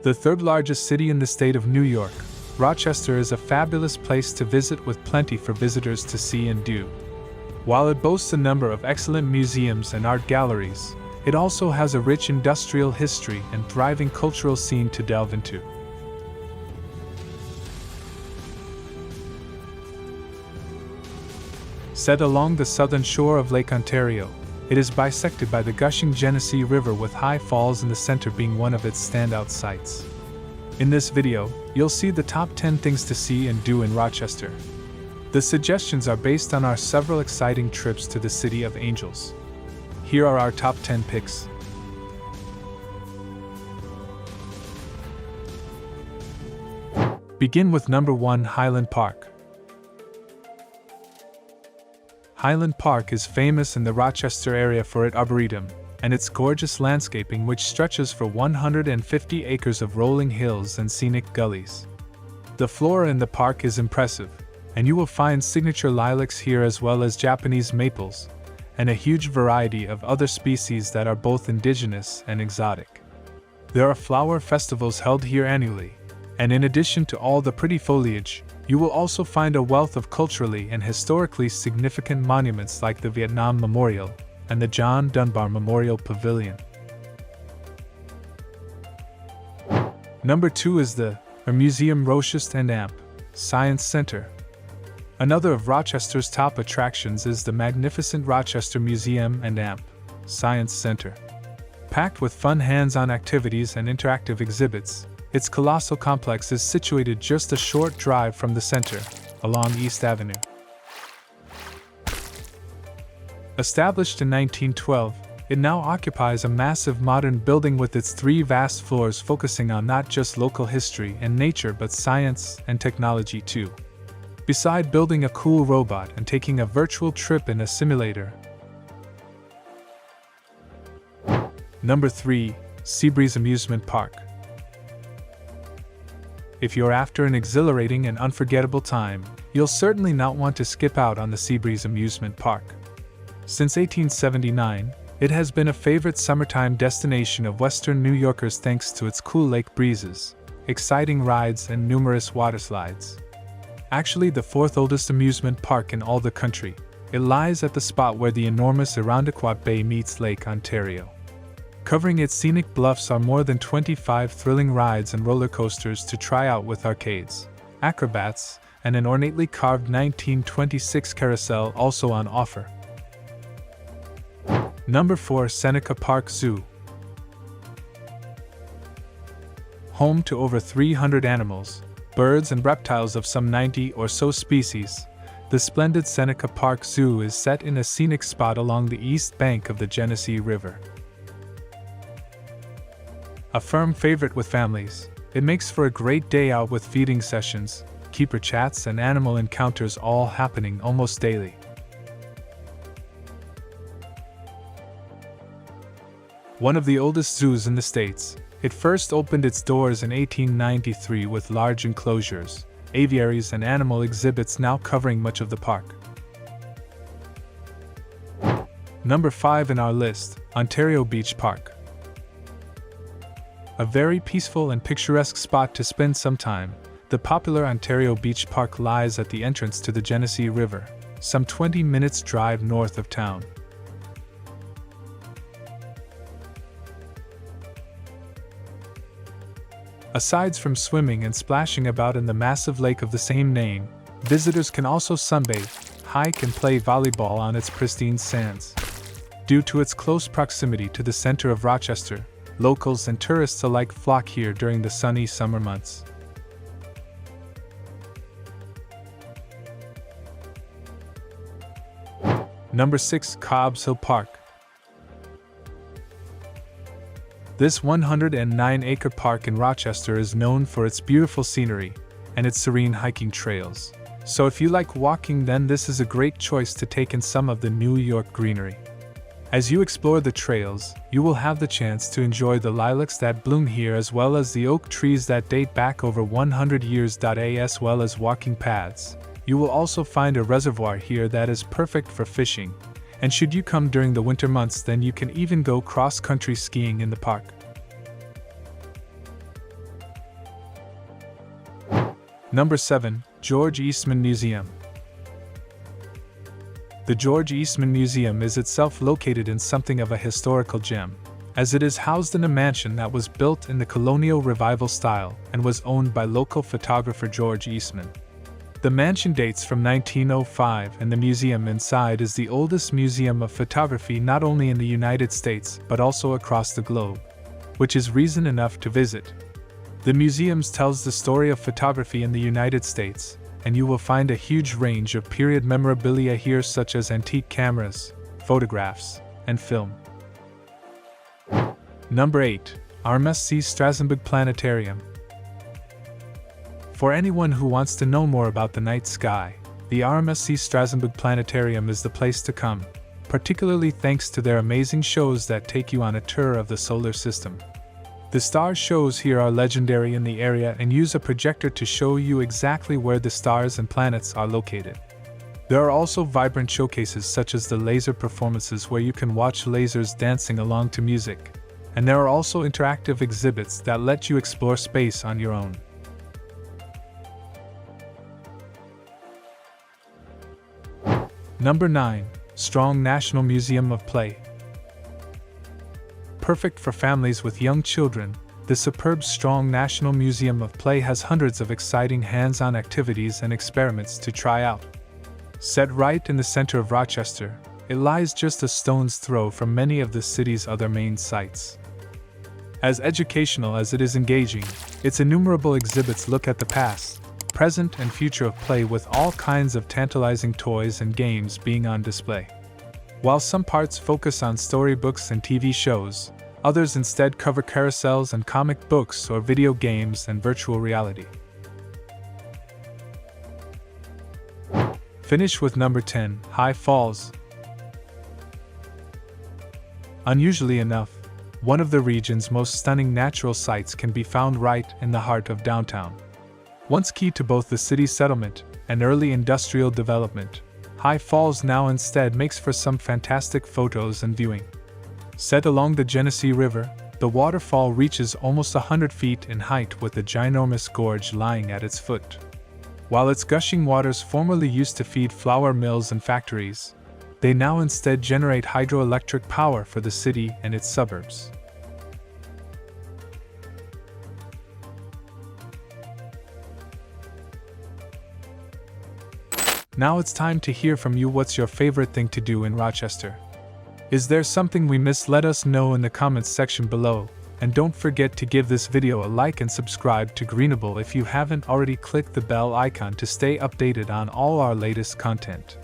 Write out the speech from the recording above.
The third largest city in the state of New York, Rochester is a fabulous place to visit with plenty for visitors to see and do. While it boasts a number of excellent museums and art galleries, it also has a rich industrial history and thriving cultural scene to delve into. Set along the southern shore of Lake Ontario, it is bisected by the gushing Genesee River, with High Falls in the center being one of its standout sights. In this video, you'll see the top 10 things to see and do in Rochester. The suggestions are based on our several exciting trips to the City of Angels. Here are our top 10 picks. Begin with number 1, Highland Park. Highland Park is famous in the Rochester area for its arboretum and its gorgeous landscaping, which stretches for 150 acres of rolling hills and scenic gullies. The flora in the park is impressive, and you will find signature lilacs here as well as Japanese maples, and a huge variety of other species that are both indigenous and exotic. There are flower festivals held here annually, and in addition to all the pretty foliage, you will also find a wealth of culturally and historically significant monuments like the Vietnam Memorial and the John Dunbar Memorial Pavilion. Number 2 is the Museum Rochester and Amp Science Center. Another of Rochester's top attractions is the magnificent Rochester Museum and Amp Science Center. Packed with fun hands-on activities and interactive exhibits, its colossal complex is situated just a short drive from the center, along East Avenue. Established in 1912, it now occupies a massive modern building with its 3 vast floors, focusing on not just local history and nature but science and technology too. Beside building a cool robot and taking a virtual trip in a simulator. Number 3, Seabreeze Amusement Park. If you're after an exhilarating and unforgettable time, you'll certainly not want to skip out on the Seabreeze Amusement Park. Since 1879, it has been a favorite summertime destination of Western New Yorkers thanks to its cool lake breezes, exciting rides, and numerous water slides. Actually the 4th oldest amusement park in all the country, it lies at the spot where the enormous Irondequoit Bay meets Lake Ontario. Covering its scenic bluffs are more than 25 thrilling rides and roller coasters to try out, with arcades, acrobats, and an ornately carved 1926 carousel also on offer. Number 4, Seneca Park Zoo. Home to over 300 animals, birds and reptiles of some 90 or so species, the splendid Seneca Park Zoo is set in a scenic spot along the east bank of the Genesee River. A firm favorite with families, it makes for a great day out with feeding sessions, keeper chats, and animal encounters all happening almost daily. One of the oldest zoos in the States, it first opened its doors in 1893 with large enclosures, aviaries, and animal exhibits now covering much of the park. Number 5 in our list, Ontario Beach Park. A very peaceful and picturesque spot to spend some time, the popular Ontario Beach Park lies at the entrance to the Genesee River, some 20 minutes drive north of town. Aside from swimming and splashing about in the massive lake of the same name, visitors can also sunbathe, hike, and play volleyball on its pristine sands. Due to its close proximity to the center of Rochester, locals and tourists alike flock here during the sunny summer months. Number 6, Cobbs Hill Park. This 109-acre park in Rochester is known for its beautiful scenery and its serene hiking trails. So if you like walking, then this is a great choice to take in some of the New York greenery. As you explore the trails, you will have the chance to enjoy the lilacs that bloom here as well as the oak trees that date back over 100 years. As well as walking paths, you will also find a reservoir here that is perfect for fishing, and should you come during the winter months, then you can even go cross-country skiing in the park. Number 7. George Eastman Museum. The George Eastman Museum is itself located in something of a historical gem, as it is housed in a mansion that was built in the colonial revival style and was owned by local photographer George Eastman. The mansion dates from 1905, and the museum inside is the oldest museum of photography not only in the United States but also across the globe, which is reason enough to visit. The museum tells the story of photography in the United States, and you will find a huge range of period memorabilia here, such as antique cameras, photographs, and film. Number 8. RMSC Strasenburgh Planetarium. For anyone who wants to know more about the night sky, the RMSC Strasenburgh Planetarium is the place to come, particularly thanks to their amazing shows that take you on a tour of the solar system. The star shows here are legendary in the area and use a projector to show you exactly where the stars and planets are located. There are also vibrant showcases such as the laser performances where you can watch lasers dancing along to music, and there are also interactive exhibits that let you explore space on your own. Number 9. Strong National Museum of Play. Perfect for families with young children, the superb Strong National Museum of Play has hundreds of exciting hands-on activities and experiments to try out. Set right in the center of Rochester, it lies just a stone's throw from many of the city's other main sites. As educational as it is engaging, its innumerable exhibits look at the past, present, and future of play, with all kinds of tantalizing toys and games being on display. While some parts focus on storybooks and TV shows, others instead cover carousels and comic books or video games and virtual reality. Finish with number 10, High Falls. Unusually enough, one of the region's most stunning natural sights can be found right in the heart of downtown. Once key to both the city settlement and early industrial development, High Falls now instead makes for some fantastic photos and viewing. Set along the Genesee River, the waterfall reaches almost 100 feet in height with a ginormous gorge lying at its foot. While its gushing waters formerly used to feed flour mills and factories, they now instead generate hydroelectric power for the city and its suburbs. Now it's time to hear from you. What's your favorite thing to do in Rochester? Is there something we missed? Let us know in the comments section below, and don't forget to give this video a like and subscribe to Greenable if you haven't already. Click the bell icon to stay updated on all our latest content.